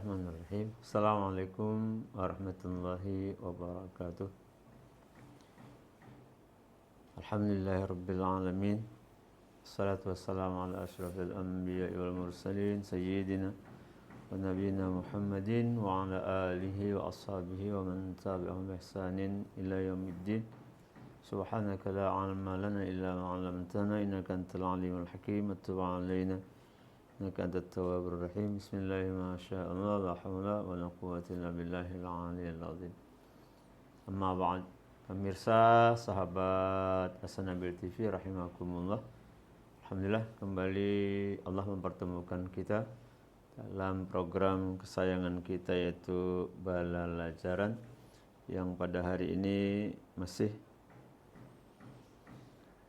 Bismillahirrahmanirrahim. Assalamualaikum warahmatullahi wabarakatuh. Alhamdulillahirabbil alamin. Wassalatu wassalamu ala asyrafil anbiya'i wal mursalin sayyidina wa nabiyyina Muhammadin wa ala alihi wa ashabihi wa man tabi'ahum bi ihsanin ila yaumiddin. Subhanaka la 'ilma lana illa ma 'allamtana innaka antal alimul hakim. Tub 'alaina innaka antat tawwabur rahim. Bismillahirrahmanirrahim. Masyaallah la haula wa la quwwata illa billahil 'aliyyil 'azim. Amma ba'd. Pemirsa, sahabat As-Sanabil TV rahimakumullah. Alhamdulillah kembali Allah mempertemukan kita dalam program kesayangan kita yaitu Balalajaran yang pada hari ini masih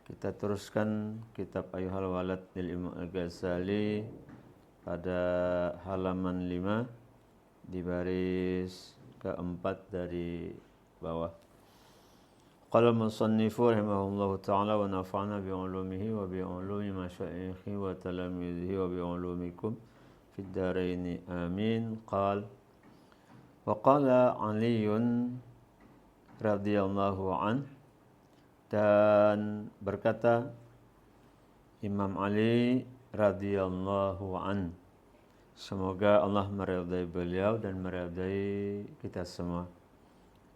kita teruskan kitab Ayyuhal Walad lil Imam Al-Ghazali pada halaman 5 di baris keempat dari bawah. Qala al-musannifu rahimahullahu ta'ala wa nafa'na bi'ulumihi wa bi'ulumi masyayikhi wa talamidhihi wa bi'ulumikum fid dharaini amin. Qala wa qala Aliyun radhiyallahu an, dan berkata Imam Ali radhiyallahu an, semoga Allah meridai beliau dan meridai kita semua.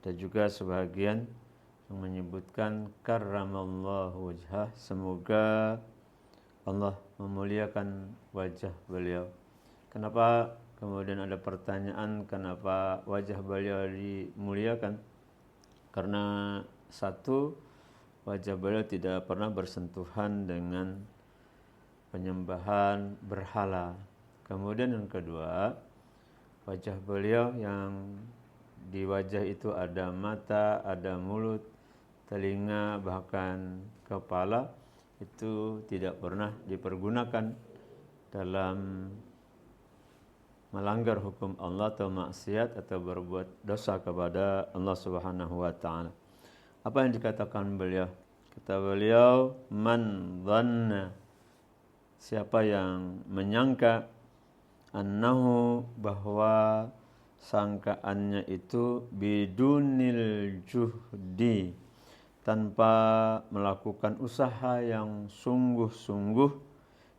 Dan juga sebagian yang menyebutkan karramallahu wajhah, semoga Allah memuliakan wajah beliau. Kenapa kemudian ada pertanyaan kenapa wajah beliau dimuliakan? Karena satu, wajah beliau tidak pernah bersentuhan dengan penyembahan berhala. Kemudian yang kedua, wajah beliau yang di wajah itu ada mata, ada mulut, telinga, bahkan kepala, itu tidak pernah dipergunakan dalam melanggar hukum Allah atau maksiat atau berbuat dosa kepada Allah Subhanahu wa taala. Apa yang dikatakan beliau? Kata beliau, man dhanna, siapa yang menyangka, annahu, bahwa sangkaannya itu bidunil juhdi, tanpa melakukan usaha yang sungguh-sungguh,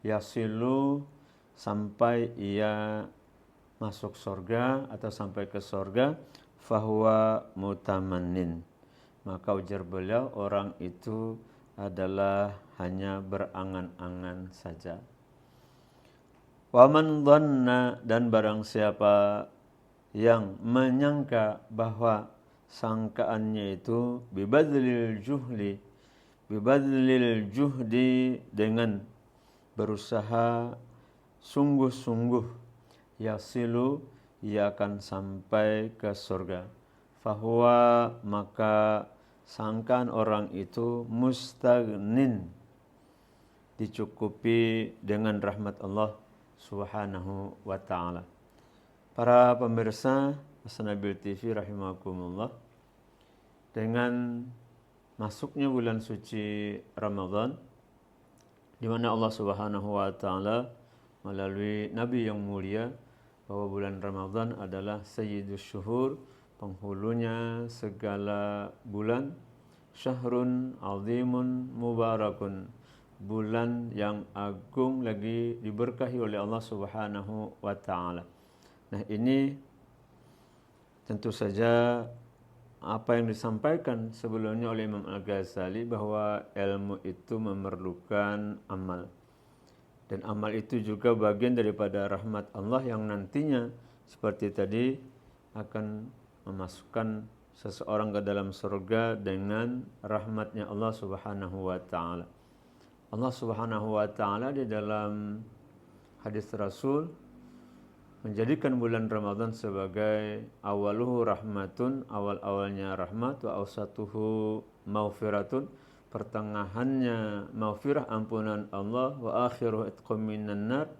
yasilu, sampai ia masuk surga atau sampai ke surga, fahuwa mutamannin, maka ujar beliau, orang itu adalah hanya berangan-angan saja. Wa man dhanna, dan barang siapa yang menyangka bahwa sangkaannya itu bibadlil juhdi, dengan berusaha sungguh-sungguh, yasilu, ia akan sampai ke surga. Fahuwa, maka sangkaan orang itu mustaghnin, dicukupi dengan rahmat Allah Subhanahu wa ta'ala. Para pemirsa As-Sanabil TV rahimakumullah, dengan masuknya bulan suci Ramadan, di mana Allah Subhanahu wa ta'ala melalui Nabi yang mulia bahwa bulan Ramadan adalah sayyidus syuhur, penghulunya segala bulan, syahrun azimun mubarakun, bulan yang agung lagi diberkahi oleh Allah Subhanahu wa ta'ala. Nah, ini tentu saja apa yang disampaikan sebelumnya oleh Imam Al-Ghazali bahwa ilmu itu memerlukan amal. Dan amal itu juga bagian daripada rahmat Allah yang nantinya seperti tadi akan memasukkan seseorang ke dalam surga dengan rahmatnya Allah Subhanahu wa ta'ala. Allah Subhanahu wa ta'ala di dalam hadis Rasul menjadikan bulan Ramadan sebagai awaluhu rahmatun, awal-awalnya rahmat, wa awsatuhu maghfiratun, pertengahannya maghfirah, ampunan Allah, wa akhiruhu itqum minan nar,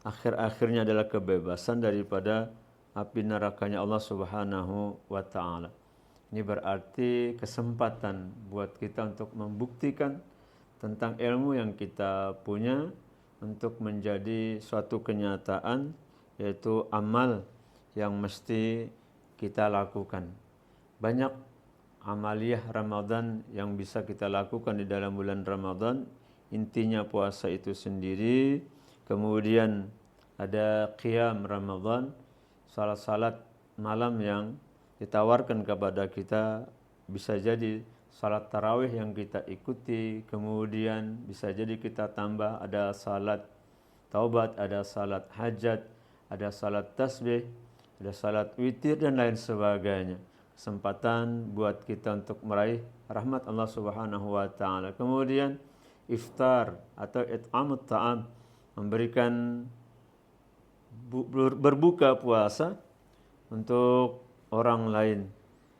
akhir-akhirnya adalah kebebasan daripada api nerakanya Allah Subhanahu wa ta'ala. Ini berarti kesempatan buat kita untuk membuktikan tentang ilmu yang kita punya untuk menjadi suatu kenyataan yaitu amal yang mesti kita lakukan. Banyak amaliyah Ramadan yang bisa kita lakukan di dalam bulan Ramadan. Intinya puasa itu sendiri, kemudian ada qiyam Ramadan, salat-salat malam yang ditawarkan kepada kita, bisa jadi salat tarawih yang kita ikuti, kemudian bisa jadi kita tambah ada salat taubat, ada salat hajat, ada salat tasbih, ada salat witir dan lain sebagainya. Kesempatan buat kita untuk meraih rahmat Allah Subhanahu wa taala. Kemudian iftar atau it'amut ta'am, memberikan berbuka puasa untuk orang lain,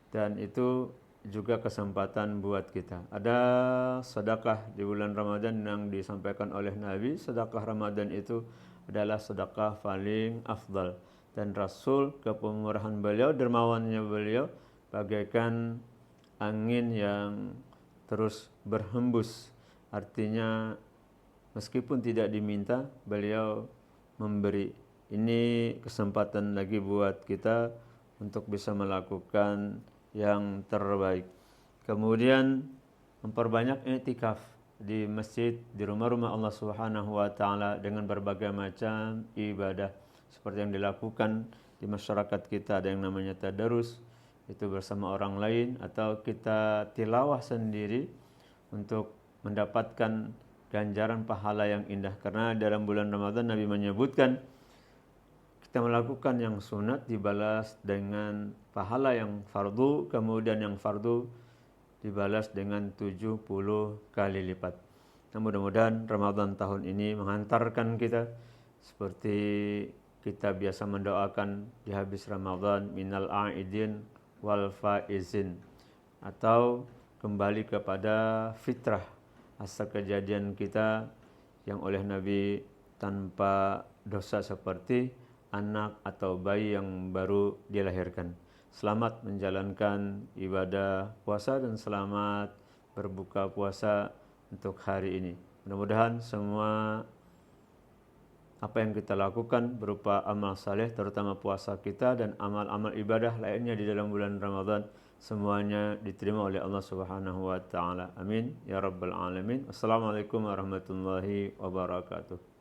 dan itu juga kesempatan buat kita. Ada sedekah di bulan Ramadan yang disampaikan oleh Nabi, sedekah Ramadan itu adalah sedekah paling afdal, dan Rasul kepemurahan beliau, dermawannya beliau bagaikan angin yang terus berhembus. Artinya meskipun tidak diminta, beliau memberi. Ini kesempatan lagi buat kita untuk bisa melakukan yang terbaik. Kemudian memperbanyak i'tikaf di masjid, di rumah-rumah Allah Subhanahu wa taala dengan berbagai macam ibadah seperti yang dilakukan di masyarakat kita. Ada yang namanya tadarus, itu bersama orang lain, atau kita tilawah sendiri untuk mendapatkan ganjaran pahala yang indah. Karena dalam bulan Ramadan Nabi menyebutkan kita melakukan yang sunat dibalas dengan pahala yang fardu, kemudian yang fardu dibalas dengan 70 kali lipat. Nah, mudah-mudahan Ramadan tahun ini menghantarkan kita seperti kita biasa mendoakan di habis Ramadan, minal a'idin wal faizin, atau kembali kepada fitrah, asal kejadian kita yang oleh Nabi tanpa dosa seperti anak atau bayi yang baru dilahirkan. Selamat menjalankan ibadah puasa dan selamat berbuka puasa untuk hari ini. Mudah-mudahan semua apa yang kita lakukan berupa amal saleh, terutama puasa kita dan amal-amal ibadah lainnya di dalam bulan Ramadan, semuanya diterima oleh Allah Subhanahu wa taala. Amin ya rabbal alamin. Assalamualaikum warahmatullahi wabarakatuh.